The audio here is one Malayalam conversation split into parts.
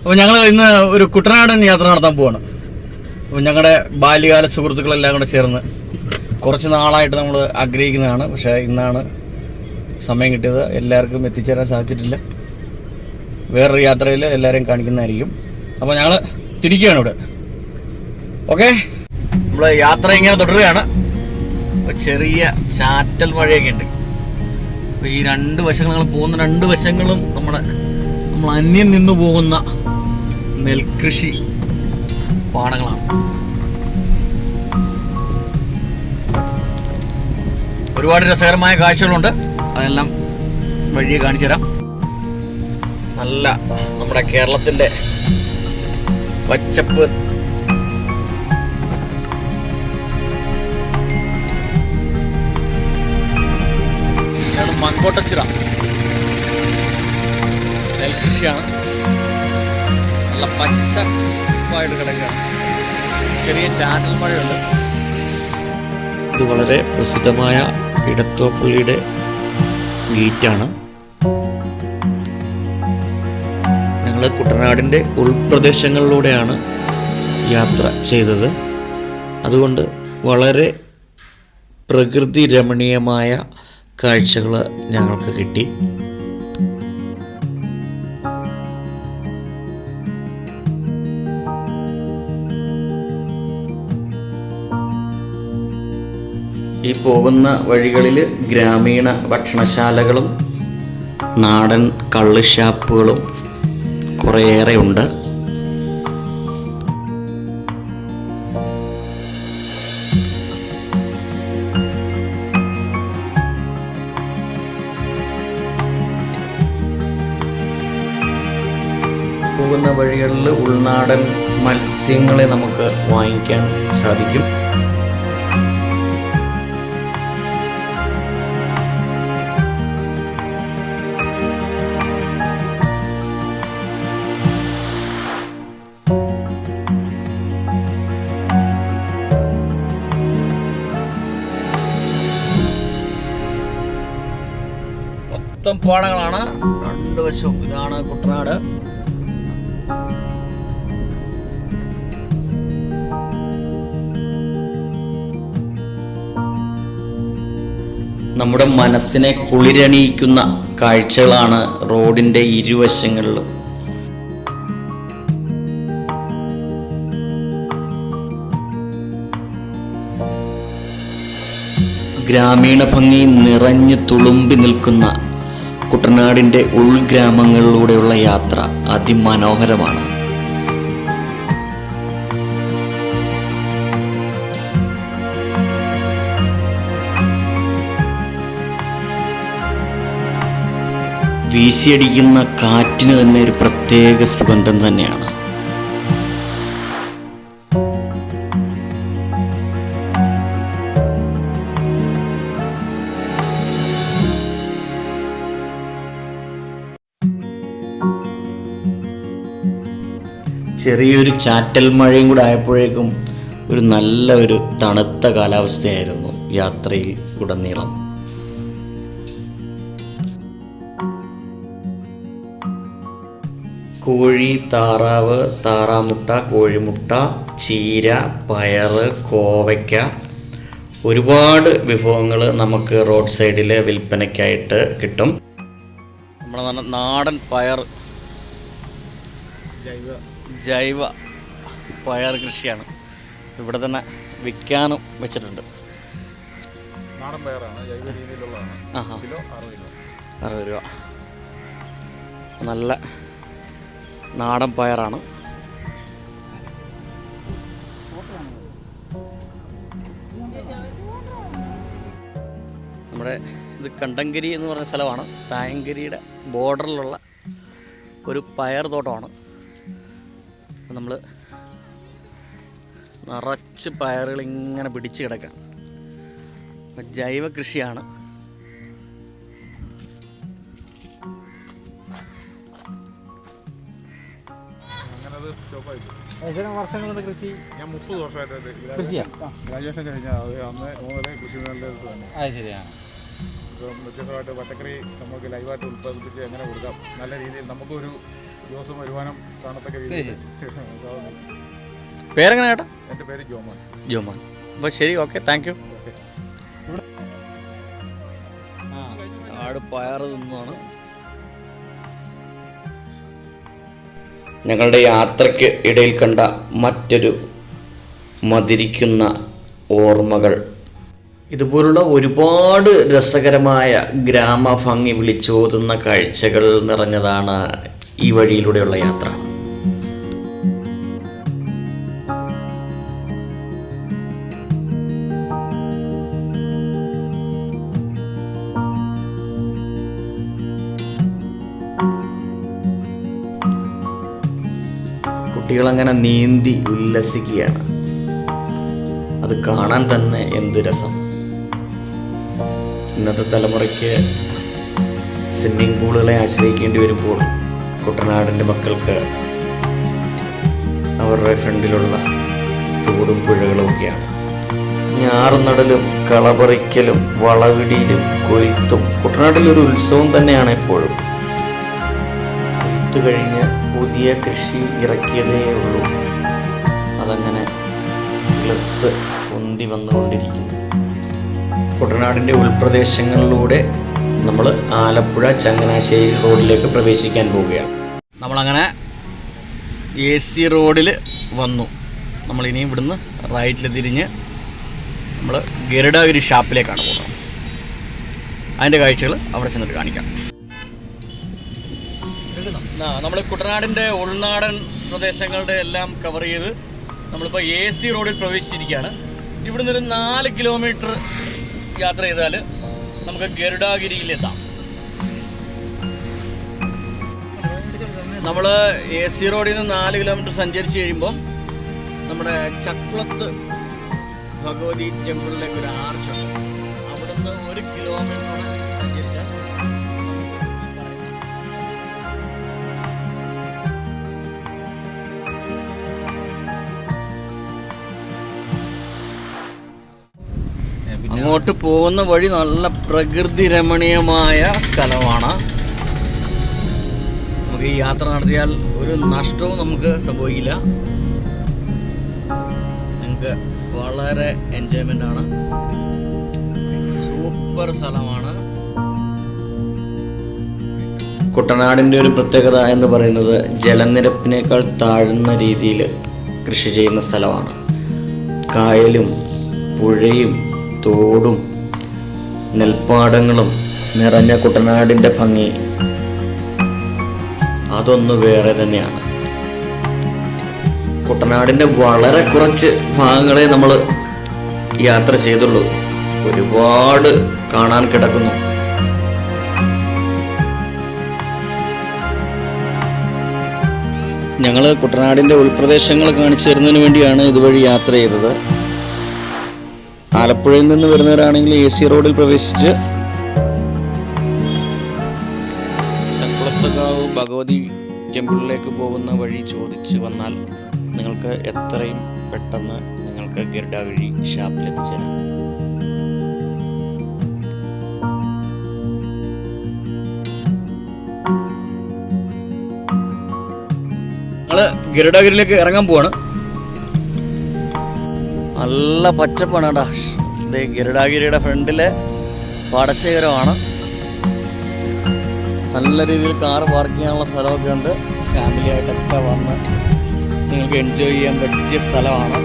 അപ്പോൾ ഞങ്ങൾ ഇന്ന് ഒരു കുട്ടനാടൻ യാത്ര നടത്താൻ പോവാണ്. അപ്പോൾ ഞങ്ങളുടെ ബാല്യകാല സുഹൃത്തുക്കളെല്ലാം കൂടെ ചേർന്ന് കുറച്ച് നാളായിട്ട് നമ്മൾ ആഗ്രഹിക്കുന്നതാണ്. പക്ഷേ ഇന്നാണ് സമയം കിട്ടിയത്. എല്ലാവർക്കും എത്തിച്ചേരാൻ സാധിച്ചിട്ടില്ല. വേറൊരു യാത്രയിൽ എല്ലാവരെയും കാണിക്കുന്നതായിരിക്കും. അപ്പോൾ ഞങ്ങൾ തിരിക്കുകയാണ് ഇവിടെ. ഓക്കെ, നമ്മൾ യാത്ര ഇങ്ങനെ തുടരുകയാണ്. ചെറിയ ചാറ്റൽ മഴയൊക്കെ ഉണ്ട്. അപ്പോൾ ഈ രണ്ട് വശങ്ങൾ, ഞങ്ങൾ പോകുന്ന രണ്ട് വശങ്ങളും നമ്മൾ അന്യം നിന്നു പോകുന്ന നെൽകൃഷി പാടങ്ങളാണ്. ഒരുപാട് രസകരമായ കാഴ്ചകളുണ്ട്. അതെല്ലാം വഴിയെ കാണിച്ചു തരാം. നല്ല നമ്മുടെ കേരളത്തിൻ്റെ പച്ചപ്പ് മങ്കോട്ടച്ചിറ നെൽകൃഷിയാണ്. നല്ല പച്ചപ്പായിട്ട് കിടക്കുകയാണ്. ചെറിയ ചാനൽ മഴയുണ്ട്. ഇത് വളരെ പ്രസിദ്ധമായ ഇടത്തോപ്പള്ളിയുടെ ഗേറ്റാണ്. ഞങ്ങൾ കുട്ടനാടിൻ്റെ ഉൾപ്രദേശങ്ങളിലൂടെയാണ് യാത്ര ചെയ്തത്. അതുകൊണ്ട് വളരെ പ്രകൃതി രമണീയമായ കാഴ്ചകൾ ഞങ്ങൾക്ക് കിട്ടി. ഈ പോകുന്ന വഴികളിൽ ഗ്രാമീണ ഭക്ഷണശാലകളും നാടൻ കള്ളുഷാപ്പുകളും കുറേയേറെ ഉണ്ട്. പോകുന്ന വഴികളിൽ ഉൾനാടൻ മത്സ്യങ്ങളെ നമുക്ക് വാങ്ങിക്കാൻ സാധിക്കും. മൊത്തം പാടങ്ങളാണ് രണ്ട് വശവും. ഇതാണ് കുട്ടനാട്. നമ്മുടെ മനസ്സിനെ കുളിരണിയിക്കുന്ന കാഴ്ചകളാണ് റോഡിൻ്റെ ഇരുവശങ്ങളിലും. ഗ്രാമീണ ഭംഗി നിറഞ്ഞു തുളുമ്പി നിൽക്കുന്ന കുട്ടനാടിൻ്റെ ഉൾഗ്രാമങ്ങളിലൂടെയുള്ള യാത്ര അതിമനോഹരമാണ്. വീശിയടിക്കുന്ന കാറ്റിന് തന്നെ ഒരു പ്രത്യേക സുഗന്ധം തന്നെയാണ്. ചെറിയൊരു ചാറ്റൽ മഴയും കൂടെ ആയപ്പോഴേക്കും ഒരു നല്ല ഒരു തണുത്ത കാലാവസ്ഥയായിരുന്നു യാത്രയിൽ ഉടനീളം. കോഴി, താറാവ്, താറാമുട്ട, കോഴിമുട്ട, ചീര, പയറ്, കോവയ്ക്ക, ഒരുപാട് വിഭവങ്ങൾ നമുക്ക് റോഡ് സൈഡിൽ വിൽപ്പനയ്ക്കായിട്ട് കിട്ടും. നമ്മുടെ നാടൻ പയർ, ജൈവ പയർ കൃഷിയാണ്. ഇവിടെ തന്നെ വിൽക്കാനും വെച്ചിട്ടുണ്ട്. നാടൻ പയറാണ്, ജൈവ രീതിയിലുള്ളതാണ്. കിലോ 60 രൂപ. നല്ല നാടൻ പയറാണ്. നമ്മുടെ ഇത് കണ്ടങ്കരി എന്ന് പറഞ്ഞ സ്ഥലമാണ്. തായങ്കരിയുടെ ബോർഡറിലുള്ള ഒരു പയർ തോട്ടമാണ്. നമ്മൾ നിറച്ച് പയറുകൾ ഇങ്ങനെ പിടിച്ച് കിടക്കാം. ജൈവ കൃഷിയാണ്. വർഷങ്ങളുടെ കൃഷി. ഞാൻ 30 വർഷമായിട്ട് ഗ്രാജുവേഷൻ കഴിഞ്ഞാൽ അന്ന് മുതലേ കൃഷി നല്ല തന്നെ. ശരിയാണ്. ഇപ്പം വ്യത്യസ്തമായിട്ട് പച്ചക്കറി നമുക്ക് ലൈവായിട്ട് ഉൽപ്പാദിപ്പിച്ച് എങ്ങനെ കൊടുക്കാം, നല്ല രീതിയിൽ നമുക്കൊരു ദിവസം വരുമാനം കാണത്തക്ക രീതിയിൽ. പേരെങ്ങനെ ചേട്ടാ? എൻ്റെ പേര് ജോമോൻ. ജോമോൻ. അപ്പോൾ ശരി, ഓക്കെ, താങ്ക് യു. ആട് പയറ് തിന്നാണ്. ഞങ്ങളുടെ യാത്രയ്ക്ക് ഇടയിൽ കണ്ട മറ്റൊരു മതിരിക്കുന്ന ഓർമ്മകൾ. ഇതുപോലുള്ള ഒരുപാട് രസകരമായ ഗ്രാമഭംഗി വിളിച്ചോതുന്ന കാഴ്ചകൾ നിറഞ്ഞതാണ് ഈ വഴിയിലൂടെയുള്ള യാത്ര. കുട്ടികളങ്ങനെ നീന്തി ഉല്ലസിക്കുകയാണ്. അത് കാണാൻ തന്നെ എന്ത് രസം. ഇന്നത്തെ തലമുറയ്ക്ക് സ്വിമ്മിംഗ് പൂളുകളെ ആശ്രയിക്കേണ്ടി വരുമ്പോൾ കുട്ടനാടിൻ്റെ മക്കൾക്ക് അവരുടെ ഫ്രണ്ടിലുള്ള തോടും പുഴകളും ഒക്കെയാണ്. ഞാറുനടലും കളപറിക്കലും വളവിടിയിലും കൊയ്ത്തും കുട്ടനാട്ടിലൊരു ഉത്സവം തന്നെയാണ് എപ്പോഴും. കൊയ്ത്ത് കഴിഞ്ഞ് പുതിയ കൃഷി ഇറക്കിയതേ ഉള്ളൂ, അതങ്ങനെ കിളിർത്ത് പൊന്തി വന്നുകൊണ്ടിരിക്കുന്നു. കുട്ടനാടിൻ്റെ ഉൾപ്രദേശങ്ങളിലൂടെ നമ്മൾ ആലപ്പുഴ ചങ്ങനാശ്ശേരി റോഡിലേക്ക് പ്രവേശിക്കാൻ പോവുകയാണ്. നമ്മളങ്ങനെ AC റോഡിൽ വന്നു. നമ്മളിനിയും ഇവിടുന്ന് റൈറ്റിൽ തിരിഞ്ഞ് നമ്മൾ ഗരുഡഗിരി ഷാപ്പിലേക്കാണ് പോകുന്നത്. അതിൻ്റെ കാഴ്ചകൾ അവിടെ ചെന്നിട്ട് കാണിക്കാം. നമ്മൾ കുട്ടനാടിൻ്റെ ഉൾനാടൻ പ്രദേശങ്ങളുടെ എല്ലാം കവർ ചെയ്ത് നമ്മളിപ്പോൾ AC റോഡിൽ പ്രവേശിച്ചിരിക്കുകയാണ്. ഇവിടുന്ന് ഒരു 4 കിലോമീറ്റർ യാത്ര ചെയ്താൽ നമുക്ക് ഗരുഡഗിരിയിലെത്താം. നമ്മൾ AC റോഡിൽ നിന്ന് 4 കിലോമീറ്റർ സഞ്ചരിച്ച് കഴിയുമ്പോൾ നമ്മുടെ ചക്കുളത്ത് ഭഗവതി ടെമ്പിളിലേക്ക് ഒരു ആർച്ചുണ്ട്. അവിടുന്ന് 1 കിലോമീറ്റർ സഞ്ചരിച്ചാൽ അങ്ങോട്ട് പോകുന്ന വഴി നല്ല പ്രകൃതി രമണീയമായ സ്ഥലമാണ്. നമുക്ക് ഈ യാത്ര നടത്തിയാൽ ഒരു നഷ്ടവും നമുക്ക് സംഭവിക്കില്ല. നിങ്ങൾക്ക് വളരെ എൻജോയ്മെൻ്റ് ആണ്. സൂപ്പർ സ്ഥലമാണ്. കുട്ടനാടിൻ്റെ ഒരു പ്രത്യേകത എന്ന് പറയുന്നത് ജലനിരപ്പിനേക്കാൾ താഴ്ന്ന രീതിയിൽ കൃഷി ചെയ്യുന്ന സ്ഥലമാണ്. കായലും പുഴയും തോടും നെൽപ്പാടങ്ങളും നിറഞ്ഞ കുട്ടനാടിൻ്റെ ഭംഗി അതൊന്ന് വേറെ തന്നെയാണ്. കുട്ടനാടിൻ്റെ വളരെ കുറച്ച് ഭാഗങ്ങളെ നമ്മൾ യാത്ര ചെയ്തുള്ളൂ. ഒരുപാട് കാണാൻ കിടക്കുന്നു. ഞങ്ങൾ കുട്ടനാടിൻ്റെ ഉൾപ്രദേശങ്ങൾ കാണിച്ചു തരുന്നതിന് വേണ്ടിയാണ് ഇതുവഴി യാത്ര ചെയ്തത്. ആലപ്പുഴയിൽ നിന്ന് വരുന്നവരാണെങ്കിൽ AC റോഡിൽ പ്രവേശിച്ച് ചക്കുളത്തുകാവ് ഭഗവതി ടെമ്പിളിലേക്ക് പോകുന്ന വഴി ചോദിച്ച് വന്നാൽ നിങ്ങൾക്ക് എത്രയും പെട്ടെന്ന് നിങ്ങൾക്ക് ഗരുഡഗിരി ഷാപ്പിൽ എത്തിച്ചേരാം. ഞങ്ങൾ ഗരുഡഗിരിയിലേക്ക് ഇറങ്ങാൻ പോവാണ്. നല്ല പച്ചപ്പാണ് കേട്ടോ. ഇത് ഗരുഡഗിരിയുടെ ഫ്രണ്ടിലെ പാടശേഖരമാണ്. നല്ല രീതിയിൽ കാർ പാർക്ക് ചെയ്യാനുള്ള സ്ഥലമൊക്കെ ഉണ്ട്. ഫാമിലി ആയിട്ടൊക്കെ വന്ന് നിങ്ങൾക്ക് എൻജോയ് ചെയ്യാൻ പറ്റിയ സ്ഥലമാണ്.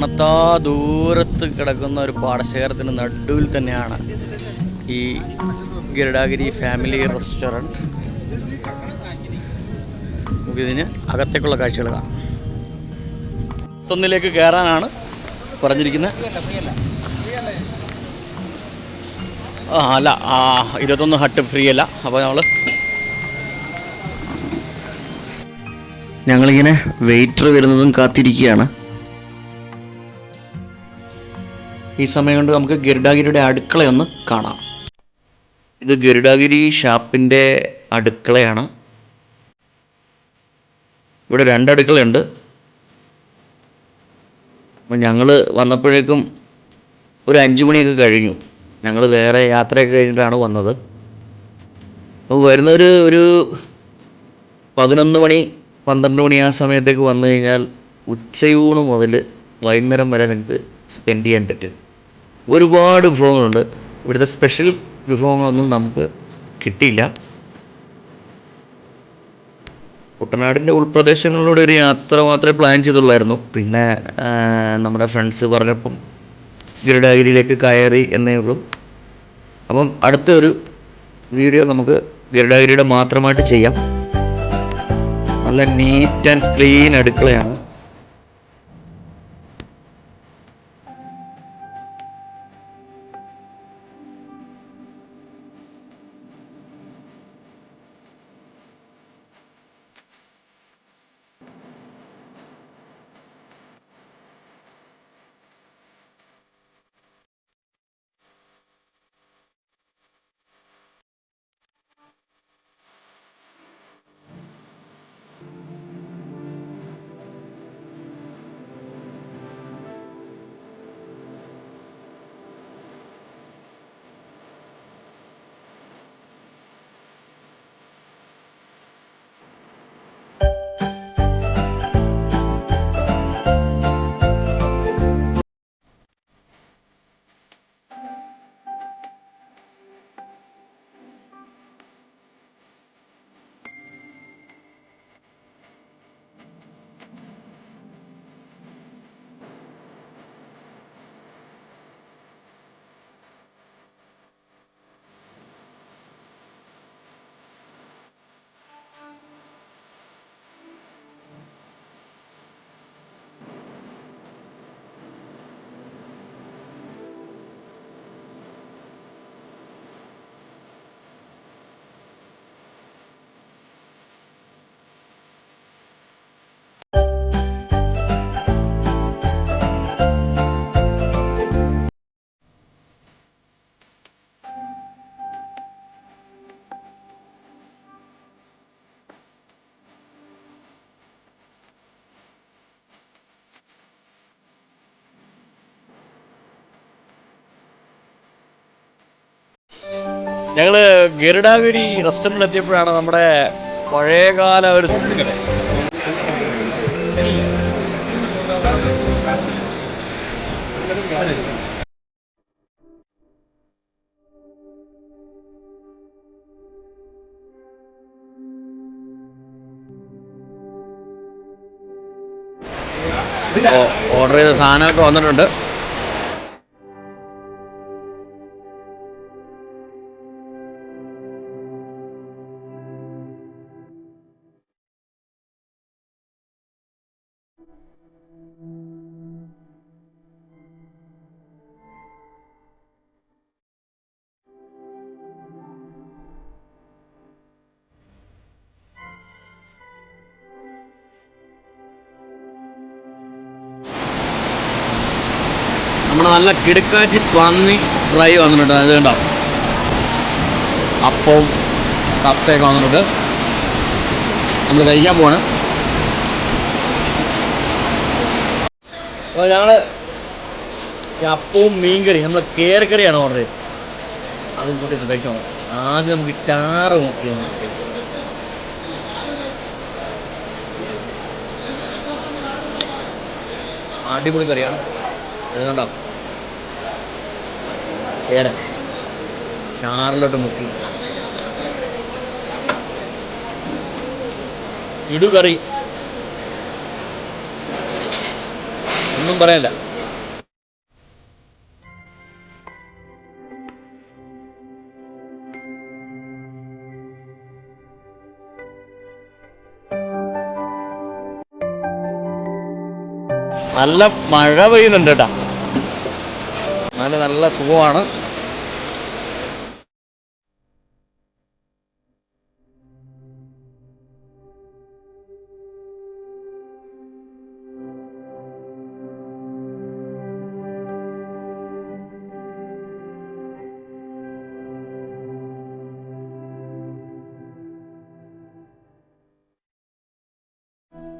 കണ്ണത്താ ദൂരത്ത് കിടക്കുന്ന ഒരു പാടശേഖരത്തിന് നടുവിൽ തന്നെയാണ് ഈ ഗരുഡഗിരി ഫാമിലി റെസ്റ്റോറൻറ്റ്. നമുക്കിതിന് അകത്തേക്കുള്ള കാഴ്ചകൾ കാണാം. 21 കയറാനാണ് പറഞ്ഞിരിക്കുന്നത്. അല്ല, 21 ഹട്ട് ഫ്രീ അല്ല. അപ്പോൾ നമ്മൾ ഞങ്ങളിങ്ങനെ വെയിറ്റർ വരുന്നതും കാത്തിരിക്കുകയാണ്. ഈ സമയം കൊണ്ട് നമുക്ക് ഗരുഡാഗിരിയുടെ അടുക്കളയൊന്ന് കാണാം. ഇത് ഗരുഡാഗിരി ഷാപ്പിൻ്റെ അടുക്കളയാണ്. ഇവിടെ 2 അടുക്കളയുണ്ട്. അപ്പം ഞങ്ങൾ വന്നപ്പോഴേക്കും ഒരു 5 മണിയൊക്കെ കഴിഞ്ഞു. ഞങ്ങൾ വേറെ യാത്രയൊക്കെ കഴിഞ്ഞിട്ടാണ് വന്നത്. അപ്പോൾ വരുന്നവർ ഒരു 11 മണി 12 മണി ആ സമയത്തേക്ക് വന്നു കഴിഞ്ഞാൽ ഉച്ചയൂണ് മുതൽ വൈകുന്നേരം വരെ നിങ്ങൾക്ക് സ്പെൻഡ് ചെയ്യാൻ പറ്റും. ഒരുപാട് വിഭവങ്ങളുണ്ട്. ഇവിടുത്തെ സ്പെഷ്യൽ വിഭവങ്ങളൊന്നും നമുക്ക് കിട്ടിയില്ല. കുട്ടനാടിൻ്റെ ഉൾപ്രദേശങ്ങളിലൂടെ ഒരു യാത്ര മാത്രമേ പ്ലാൻ ചെയ്തുള്ളായിരുന്നു. പിന്നെ നമ്മുടെ ഫ്രണ്ട്സ് പറഞ്ഞപ്പം ഗരുഡാഗിരിയിലേക്ക് കയറി എന്നേ ഉള്ളൂ. അപ്പം അടുത്തൊരു വീഡിയോ നമുക്ക് ഗരുഡാഗിരിയുടെ മാത്രമായിട്ട് ചെയ്യാം. നല്ല നീറ്റ് ആൻഡ് ക്ലീൻ അടുക്കളയാണ്. ഞങ്ങൾ ഗരുഡാഗിരി റെസ്റ്റോറൻറ്റിൽ എത്തിയപ്പോഴാണ് നമ്മുടെ പഴയകാല ഒരു ഓർഡർ ചെയ്ത സാധനമൊക്കെ വന്നിട്ടുണ്ട്. നമ്മുടെ നല്ല കിടുക്കാച്ചി പന്നി ഫ്രൈ വന്നിട്ടുണ്ട്. അത് കണ്ടോ, അപ്പവും കപ്പയൊക്കെ വന്നിട്ടുണ്ട്. നമ്മൾ കഴിക്കാൻ പോവാണ്. അപ്പോൾ ഞങ്ങൾ അപ്പവും മീൻകറി, നമ്മൾ കേരക്കറിയാണ് ഓർഡർ ചെയ്തത്. അതും കൂട്ടി കഴിക്കണം. ആദ്യം നമുക്ക് ചാറ് നോക്കി അടിപൊളി കറിയാണ്. അതുകൊണ്ടോ കേര ചാറിലോട്ട് മുക്കി ഇടുകറി, ഒന്നും പറയാനില്ല. നല്ല മഴ പെയ്യുന്നുണ്ട് കേട്ടോ. നല്ല സുഖമാണ്.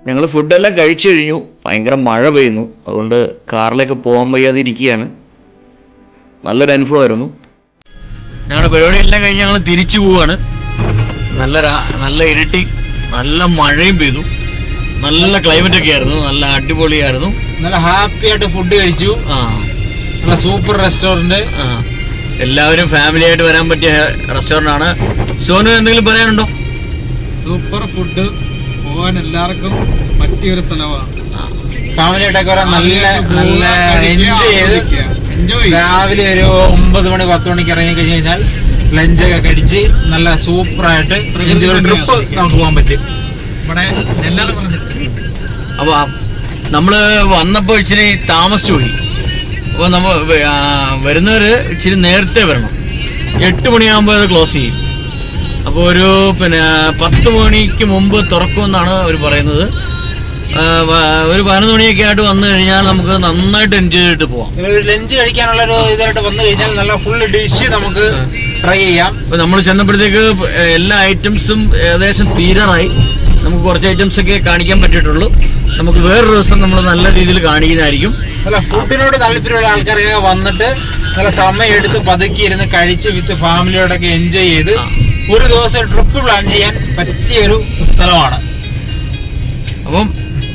ഞങ്ങൾ ഫുഡെല്ലാം കഴിച്ചു കഴിഞ്ഞു. ഭയങ്കര മഴ പെയ്യുന്നു, അതുകൊണ്ട് കാറിലേക്ക് പോകാൻ വയ്യാതെ ഇരിക്കുകയാണ്. നല്ലൊരു അനുഭവമായിരുന്നു. ഞങ്ങളുടെ പരിപാടിയെല്ലാം കഴിഞ്ഞ് ഞങ്ങൾ തിരിച്ചു പോവാണ്. നല്ല ഇരുട്ടി, നല്ല മഴയും പെയ്തു, നല്ല ക്ലൈമറ്റ് ഒക്കെ ആയിരുന്നു, നല്ല അടിപൊളിയായിരുന്നു. നല്ല ഹാപ്പി ആയിട്ട് ഫുഡ് കഴിച്ചു. നല്ല സൂപ്പർ റെസ്റ്റോറന്റ്. എല്ലാവരും ഫാമിലി ആയിട്ട് വരാൻ പറ്റിയ റെസ്റ്റോറന്റ് ആണ്. സോനു എന്തെങ്കിലും പറയാനുണ്ടോ? സൂപ്പർ ഫുഡ്, പോകാൻ എല്ലാവർക്കും പറ്റിയൊരു സ്ഥലമാണ്. ഫാമിലി ആയിട്ടൊക്കെ വരാൻ നല്ല എൻജോയ് ചെയ്ത് രാവിലെ ഒരു 9 മണി 10 മണിക്ക് ഇറങ്ങി കഴിഞ്ഞ് കഴിഞ്ഞാൽ ലഞ്ചൊക്കെ കഴിച്ച് നല്ല സൂപ്പറായിട്ട് ഒരു ട്രിപ്പ് നമുക്ക് പോകാൻ പറ്റും. ഇവിടെ എല്ലാവരും പറഞ്ഞിട്ടുണ്ട്. അപ്പോൾ നമ്മള് വന്നപ്പോൾ ഇച്ചിരി താമസിച്ചു പോയി. അപ്പോൾ നമ്മൾ വരുന്നവർ ഇച്ചിരി നേരത്തെ വരണം. 8 മണിയാകുമ്പോൾ അത് ക്ലോസ് ചെയ്യും. അപ്പോൾ ഒരു 10 മണിക്ക് മുമ്പ് തുറക്കുമെന്നാണ് അവർ പറയുന്നത്. ഒരു 11 മണിയൊക്കെ ആയിട്ട് വന്നു കഴിഞ്ഞാൽ നമുക്ക് നന്നായിട്ട് എൻജോയ് ചെയ്തിട്ട് പോവാം. ലഞ്ച് കഴിക്കാനുള്ള ഒരു ഇതായിട്ട് വന്നു കഴിഞ്ഞാൽ നല്ല ഫുൾ ഡിഷ് നമുക്ക് ട്രൈ ചെയ്യാം. അപ്പോൾ നമ്മൾ ചെന്നപ്പോഴത്തേക്ക് എല്ലാ ഐറ്റംസും ഏകദേശം തീരാറായി. നമുക്ക് കുറച്ച് ഐറ്റംസ് ഒക്കെ കാണിക്കാൻ പറ്റിയിട്ടുള്ളൂ. നമുക്ക് വേറൊരു ദിവസം നമ്മൾ നല്ല രീതിയിൽ കാണിക്കുന്നതായിരിക്കും. അല്ല, ഫുഡിനോട് താല്പര്യമുള്ള ആൾക്കാരൊക്കെ വന്നിട്ട് നല്ല സമയം എടുത്ത് പതുക്കി ഇരുന്ന് കഴിച്ച് വിത്ത് ഫാമിലിയോടൊക്കെ എൻജോയ് ചെയ്ത് ഒരു ദിവസം ട്രിപ്പ് പ്ലാൻ ചെയ്യാൻ പറ്റിയൊരു സ്ഥലമാണ്. അപ്പം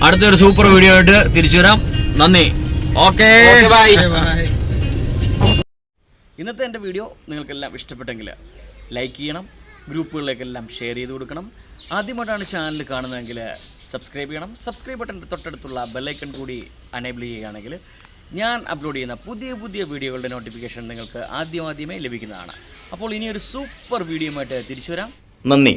അടുത്തൊരു സൂപ്പർ വീഡിയോ ആയിട്ട് തിരിച്ചു വരാം. നന്ദി. Okay, bye. ഇന്നത്തെ എൻ്റെ വീഡിയോ നിങ്ങൾക്കെല്ലാം ഇഷ്ടപ്പെട്ടെങ്കിൽ ലൈക്ക് ചെയ്യണം, ഗ്രൂപ്പുകളിലേക്കെല്ലാം ഷെയർ ചെയ്ത് കൊടുക്കണം. ആദ്യമായിട്ടാണ് ചാനൽ കാണുന്നതെങ്കിൽ സബ്സ്ക്രൈബ് ചെയ്യണം. സബ്സ്ക്രൈബ് ബട്ടൻ്റെ തൊട്ടടുത്തുള്ള ബെല്ലൈക്കൺ കൂടി അനേബിൾ ചെയ്യുകയാണെങ്കിൽ ഞാൻ അപ്ലോഡ് ചെയ്യുന്ന പുതിയ വീഡിയോകളുടെ നോട്ടിഫിക്കേഷൻ നിങ്ങൾക്ക് ആദ്യമേ ലഭിക്കുന്നതാണ്. അപ്പോൾ ഇനിയൊരു സൂപ്പർ വീഡിയോയുമായിട്ട് തിരിച്ചു വരാം. നന്ദി.